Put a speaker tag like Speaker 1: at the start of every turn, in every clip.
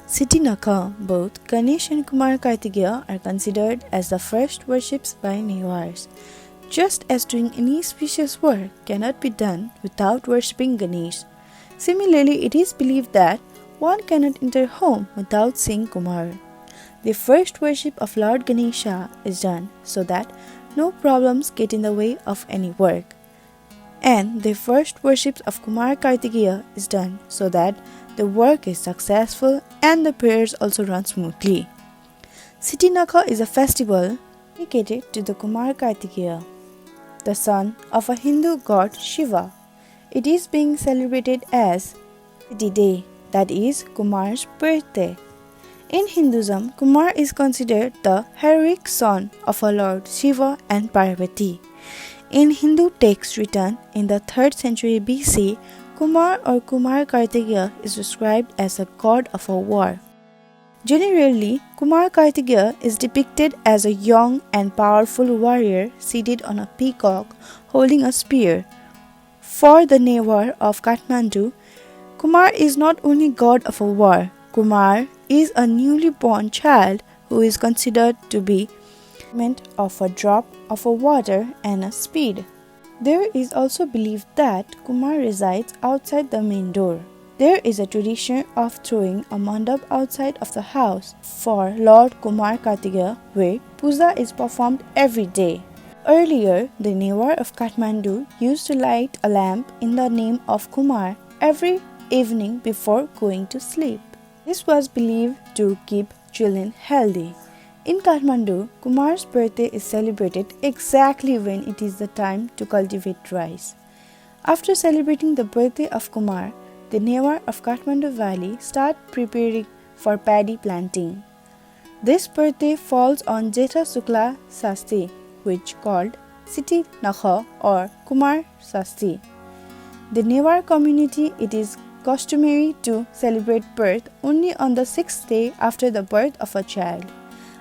Speaker 1: Sithi Nakha, both Ganesh and Kumar Kartikeya are considered as the first worships by Newars. Just as doing any specious work cannot be done without worshipping Ganesh, similarly it is believed that one cannot enter home without seeing Kumar. The first worship of Lord Ganesha is done so that no problems get in the way of any work. And the first worship of Kumar Kartikeya is done so that the work is successful and the prayers also run smoothly. Sithi Nakha is a festival dedicated to the Kumar Kartikeya, the son of a Hindu god Shiva. It is being celebrated as Sithi Day, that is Kumar's birthday. In Hinduism, Kumar is considered the heroic son of our Lord Shiva and Parvati. In Hindu texts written in the 3rd century BC, Kumar or Kumar Kartikeya is described as a god of a war. Generally, Kumar Kartikeya is depicted as a young and powerful warrior seated on a peacock holding a spear. For the Newar of Kathmandu, Kumar is not only god of a war. Kumar is a newly born child who is considered to be of a drop of a water and a speed. There is also belief that Kumar resides outside the main door. There is a tradition of throwing a mandap outside of the house for Lord Kumar Kartikeya, where puja is performed every day. Earlier, the Newar of Kathmandu used to light a lamp in the name of Kumar every evening before going to sleep. This was believed to keep children healthy. In Kathmandu, Kumar's birthday is celebrated exactly when it is the time to cultivate rice. After celebrating the birthday of Kumar, the Newar of Kathmandu Valley start preparing for paddy planting. This birthday falls on Jetha Shukla Sasti, which called Sithi Nakha or Kumar Sasti. The Newar community, it is customary to celebrate birth only on the 6th day after the birth of a child.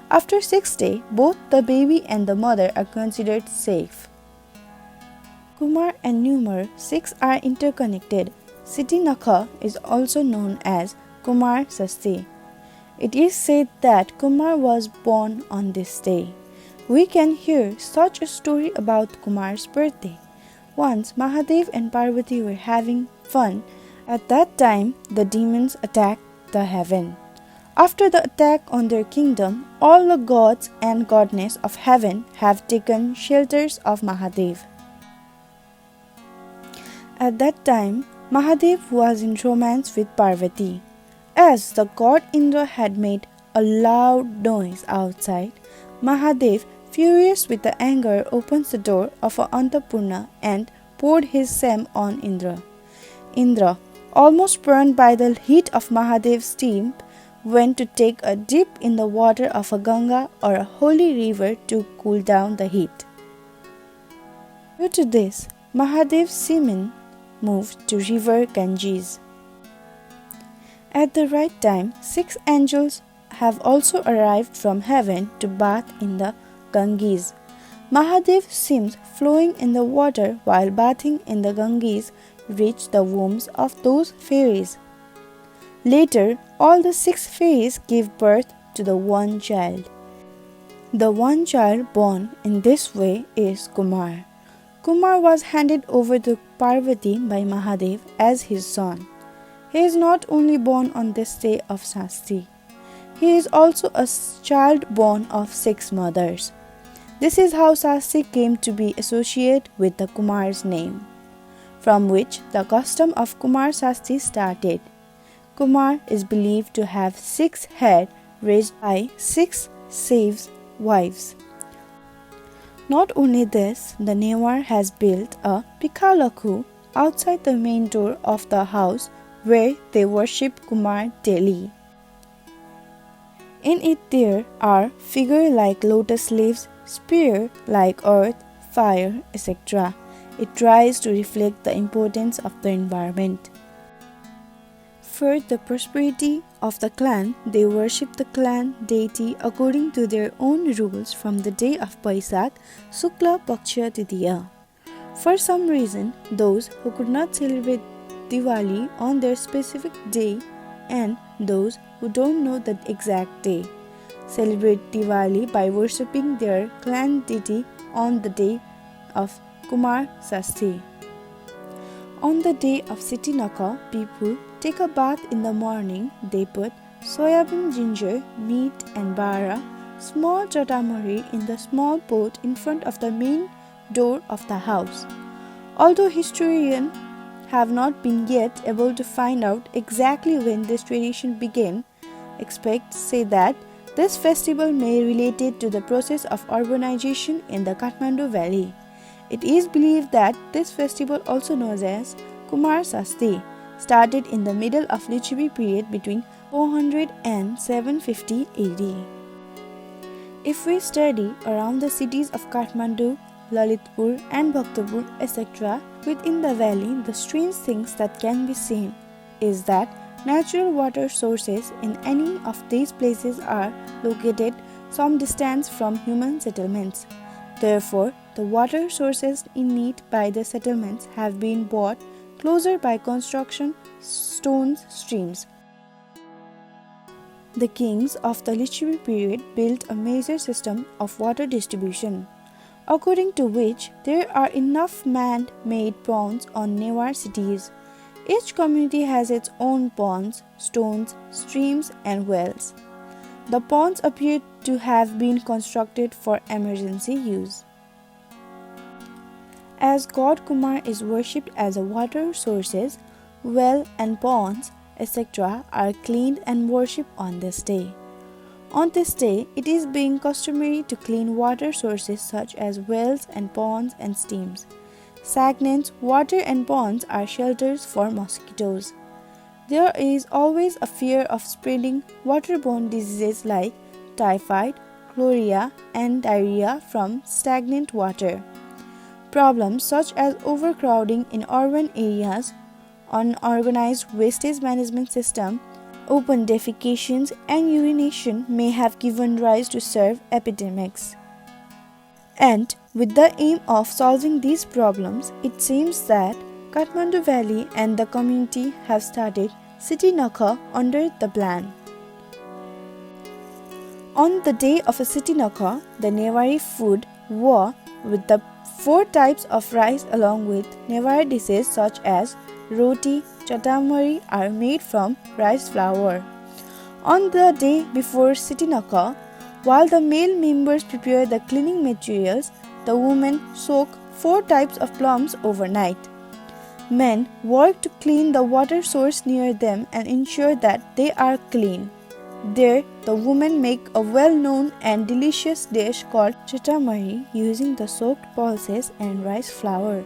Speaker 1: After 6th day, both the baby and the mother are considered safe. Kumar and Numar 6 are interconnected. Sithi Nakha is also known as Kumar Sasti. It is said that Kumar was born on this day. We can hear such a story about Kumar's birthday. Once Mahadev and Parvati were having fun. At that time, the demons attacked the heaven. After the attack on their kingdom, all the gods and goddesses of heaven have taken shelters of Mahadev. At that time, Mahadev was in romance with Parvati. As the god Indra had made a loud noise outside, Mahadev, furious with the anger, opens the door of Antapurna and poured his same on Indra. Indra, almost burned by the heat of Mahadev's steam, went to take a dip in the water of a Ganga or a holy river to cool down the heat. Due to this, Mahadev's semen moved to river Ganges. At the right time, 6 angels have also arrived from heaven to bath in the Ganges. Mahadev's semen flowing in the water while bathing in the Ganges reached the wombs of those fairies. Later, all the 6 fairies gave birth to the one child. The one child born in this way is Kumar. Kumar was handed over to Parvati by Mahadev as his son. He is not only born on this day of Sasti, he is also a child born of 6 mothers. This is how Sasti came to be associated with the Kumar's name, from which the custom of Kumar Sasti started. Kumar is believed to have 6 heads raised by 6 slaves' wives. Not only this, the Newar has built a Pikalaku outside the main door of the house where they worship Kumar daily. In it there are figures like lotus leaves, spear like earth, fire, etc. It tries to reflect the importance of the environment. For the prosperity of the clan, they worship the clan deity according to their own rules from the day of Paisak, Shukla Paksha Titiya. For some reason, those who could not celebrate Diwali on their specific day and those who don't know the exact day celebrate Diwali by worshipping their clan deity on the day of Kumar Sashti. On the day of Sithi Nakha, people take a bath in the morning. They put soyabean, ginger, meat and bara, small chatamari in the small pot in front of the main door of the house. Although historians have not been yet able to find out exactly when this tradition began, experts say that this festival may be related to the process of urbanization in the Kathmandu Valley. It is believed that this festival, also known as Kumar Sashti, started in the middle of Lichvi period between 400 and 750 AD. If we study around the cities of Kathmandu, Lalitpur and Bhaktapur, etc., within the valley, the strange things that can be seen is that natural water sources in any of these places are located some distance from human settlements. Therefore, the water sources in need by the settlements have been brought closer by construction stones streams. The kings of the Lichvi period built a major system of water distribution, according to which there are enough man-made ponds on Newar cities. Each community has its own ponds, stones, streams and wells. The ponds appear to have been constructed for emergency use. As God Kumar is worshipped as a water sources, well and ponds, etc. are cleaned and worshipped on this day. On this day, it is being customary to clean water sources such as wells and ponds and streams. Stagnant water and ponds are shelters for mosquitoes. There is always a fear of spreading waterborne diseases like typhoid, cholera, and diarrhea from stagnant water. Problems such as overcrowding in urban areas, unorganized wastage management system, open defecations, and urination may have given rise to severe epidemics. And with the aim of solving these problems, it seems that Kathmandu Valley and the community have started Sithi Nakha under the plan. On the day of a Sithi Nakha, the Newari food war with the 4 types of rice along with Newari dishes such as roti, chatamari are made from rice flour. On the day before Sithi Nakha, while the male members prepare the cleaning materials, the women soak 4 types of plums overnight. Men work to clean the water source near them and ensure that they are clean. There, the women make a well-known and delicious dish called chatamari using the soaked pulses and rice flour.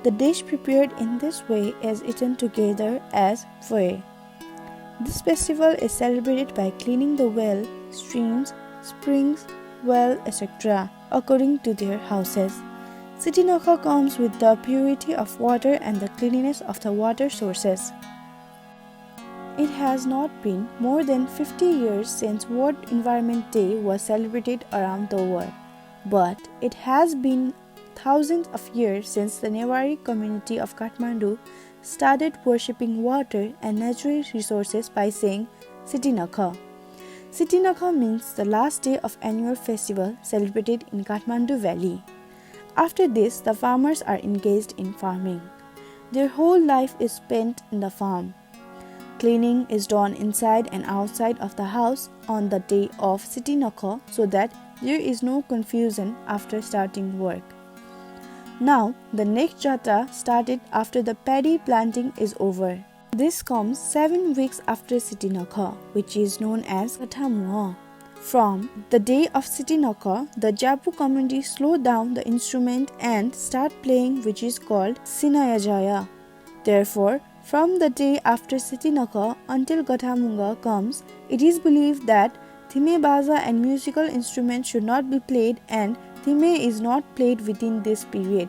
Speaker 1: The dish prepared in this way is eaten together as phoe. This festival is celebrated by cleaning the well, streams, springs, well, etc. according to their houses. Sithi Nakha comes with the purity of water and the cleanliness of the water sources. It has not been more than 50 years since World Environment Day was celebrated around the world, but it has been thousands of years since the Newari community of Kathmandu started worshipping water and natural resources by saying Sithi Nakha. Sithi Nakha means the last day of annual festival celebrated in Kathmandu Valley. After this, the farmers are engaged in farming. Their whole life is spent in the farm. Cleaning is done inside and outside of the house on the day of Sithi Nakha so that there is no confusion after starting work. Now, the next jatra started after the paddy planting is over. This comes 7 weeks after Sithi Nakha, which is known as Kathamua. From the day of Sithi Nakha, the Japu community slow down the instrument and start playing, which is called Sinayajaya. Therefore, from the day after Sithi Nakha until Gathamunga comes, it is believed that Thime Baza and musical instruments should not be played and Thime is not played within this period.